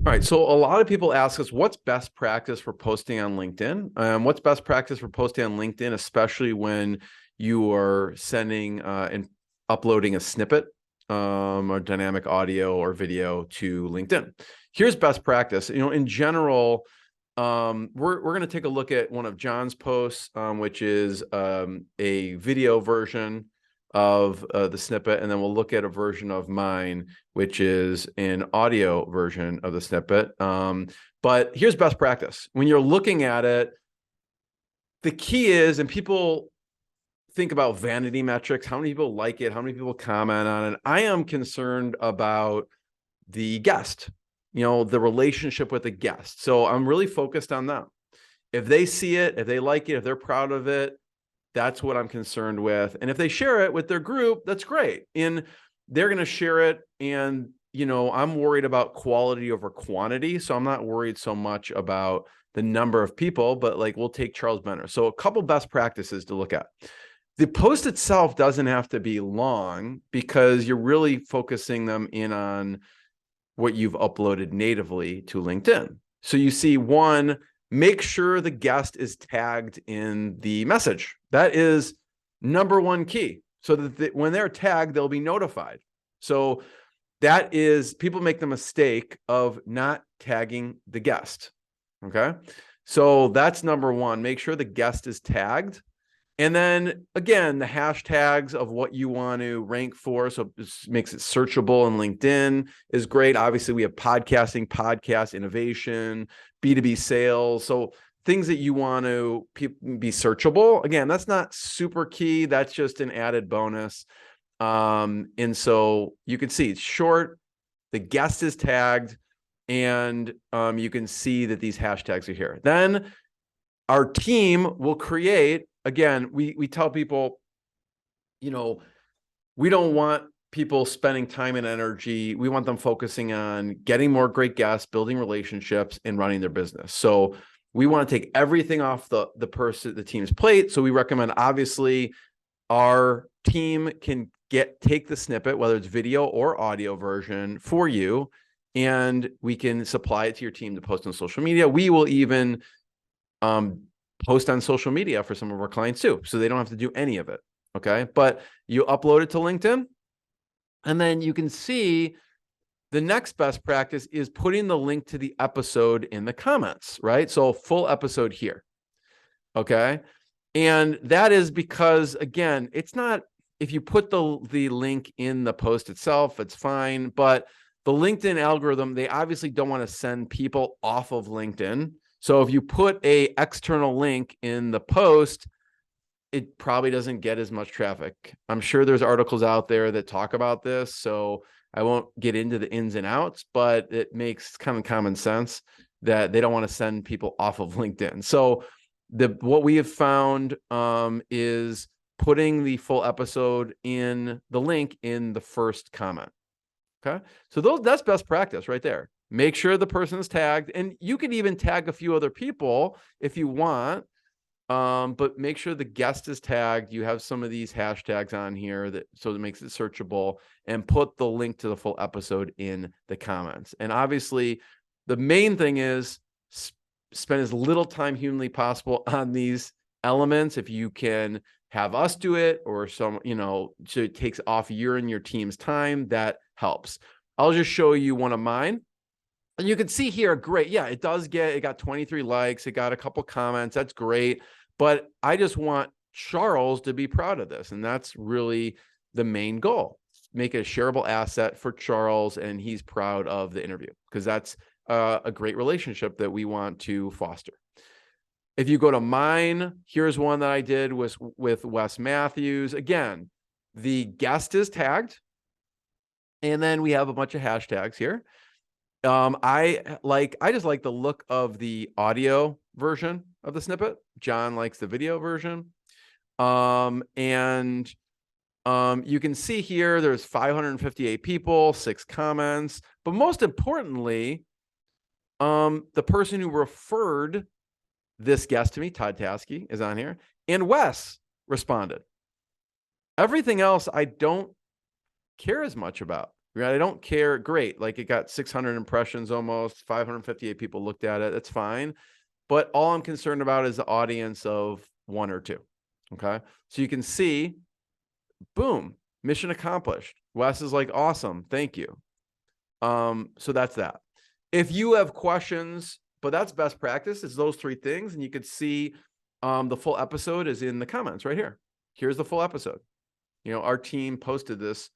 All right. So a lot of people ask us, what's best practice for posting on LinkedIn? What's best practice for posting on LinkedIn, especially when you are sending and uploading a snippet or dynamic audio or video to LinkedIn? Here's best practice. In general, we're going to take a look at one of John's posts, which is a video version of the snippet, and then we'll look at a version of mine, which is an audio version of the snippet. But here's best practice. When you're looking at it, the key is, and people think about vanity metrics, how many people like it, how many people comment on it. I am concerned about the guest, the relationship with the guest. So I'm really focused on them. If they see it, if they like it, if they're proud of it, that's what I'm concerned with. And if they share it with their group, that's great. And they're going to share it. And, I'm worried about quality over quantity. So I'm not worried so much about the number of people, but we'll take Charles Benner. So a couple best practices to look at. The post itself doesn't have to be long because you're really focusing them in on what you've uploaded natively to LinkedIn. So you see, one, make sure the guest is tagged in the message. That is number one key. So that when they're tagged, they'll be notified. So that is, people make the mistake of not tagging the guest. Okay. So that's number one. Make sure the guest is tagged. And then again, the hashtags of what you want to rank for. So this makes it searchable in LinkedIn is great. Obviously, we have podcasting, podcast innovation, B2B sales. So things that you want to be searchable. Again, that's not super key. That's just an added bonus. And so you can see it's short. The guest is tagged, and you can see that these hashtags are here. Then our team will create. Again, we tell people, we don't want people spending time and energy. We want them focusing on getting more great guests, building relationships, and running their business. So we want to take everything off the team's plate. So we recommend, obviously, our team can take the snippet, whether it's video or audio version, for you, and we can supply it to your team to post on social media. We will even post on social media for some of our clients too, so they don't have to do any of it. Okay. But you upload it to LinkedIn, and then you can see the next best practice is putting the link to the episode in the comments, right? So full episode here. Okay. And that is because, again, it's not, if you put the link in the post itself, it's fine. But the LinkedIn algorithm, they obviously don't want to send people off of LinkedIn. So if you put a external link in the post, it probably doesn't get as much traffic. I'm sure there's articles out there that talk about this, so I won't get into the ins and outs, but it makes kind of common sense that they don't want to send people off of LinkedIn. So what we have found is putting the full episode in the link in the first comment. Okay. So that's best practice right there. Make sure the person is tagged, and you can even tag a few other people if you want. But make sure the guest is tagged. You have some of these hashtags on here so it makes it searchable, and put the link to the full episode in the comments. And obviously the main thing is spend as little time humanly possible on these elements. If you can have us do it, or so it takes off your and your team's time, that helps. I'll just show you one of mine. And you can see here, great. Yeah, it got 23 likes. It got a couple comments. That's great. But I just want Charles to be proud of this. And that's really the main goal. Make it a shareable asset for Charles, and he's proud of the interview, because that's a great relationship that we want to foster. If you go to mine, here's one that I did with Wes Matthews. Again, the guest is tagged, and then we have a bunch of hashtags here. I just like the look of the audio version of the snippet. John likes the video version. You can see here, there's 558 people, 6 comments, but most importantly, the person who referred this guest to me, Todd Taskey, is on here, and Wes responded. Everything else I don't care as much about, right? I don't care. Great. Like, it got 600 impressions, almost 558 people looked at it. That's fine. But all I'm concerned about is the audience of 1 or 2. Okay. So you can see, boom, mission accomplished. Wes is like, awesome. Thank you. So that's that. If you have questions, but that's best practice, is those 3 things. And you could see the full episode is in the comments right here. Here's the full episode. You know, our team posted this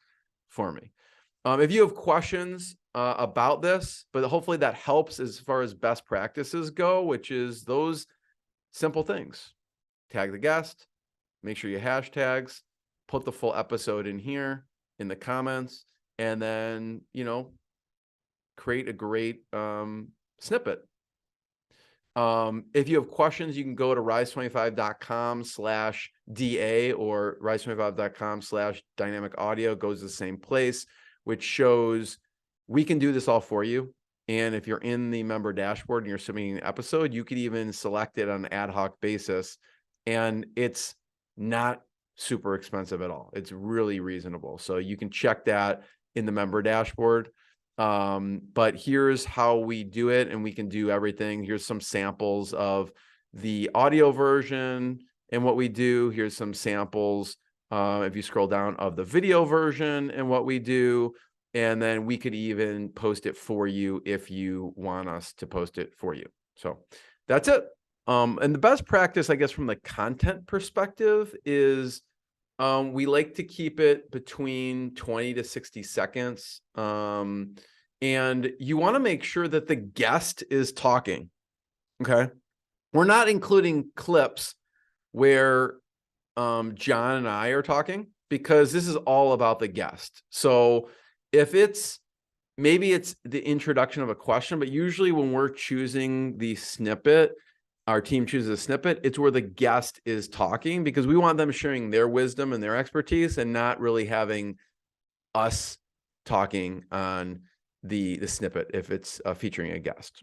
for me. If you have questions about this, but hopefully that helps as far as best practices go, which is those simple things. Tag the guest, make sure you hashtags, put the full episode in here in the comments, and then, you know, create a great snippet. If you have questions, you can go to rise25.com/DA or rise25.com/dynamic audio, goes to the same place, which shows we can do this all for you. And if you're in the member dashboard and you're submitting an episode, you could even select it on an ad hoc basis. And it's not super expensive at all. It's really reasonable. So you can check that in the member dashboard. But here's how we do it, and we can do everything. Here's some samples of the audio version and what we do. Here's some samples, if you scroll down, of the video version and what we do. And then we could even post it for you if you want us to post it for you. So that's it. And the best practice, I guess, from the content perspective is we like to keep it between 20 to 60 seconds. And you want to make sure that the guest is talking. Okay. We're not including clips where John and I are talking, because this is all about the guest. So if maybe it's the introduction of a question, but usually when we're choosing the snippet, our team chooses a snippet, it's where the guest is talking, because we want them sharing their wisdom and their expertise and not really having us talking on the snippet if it's featuring a guest.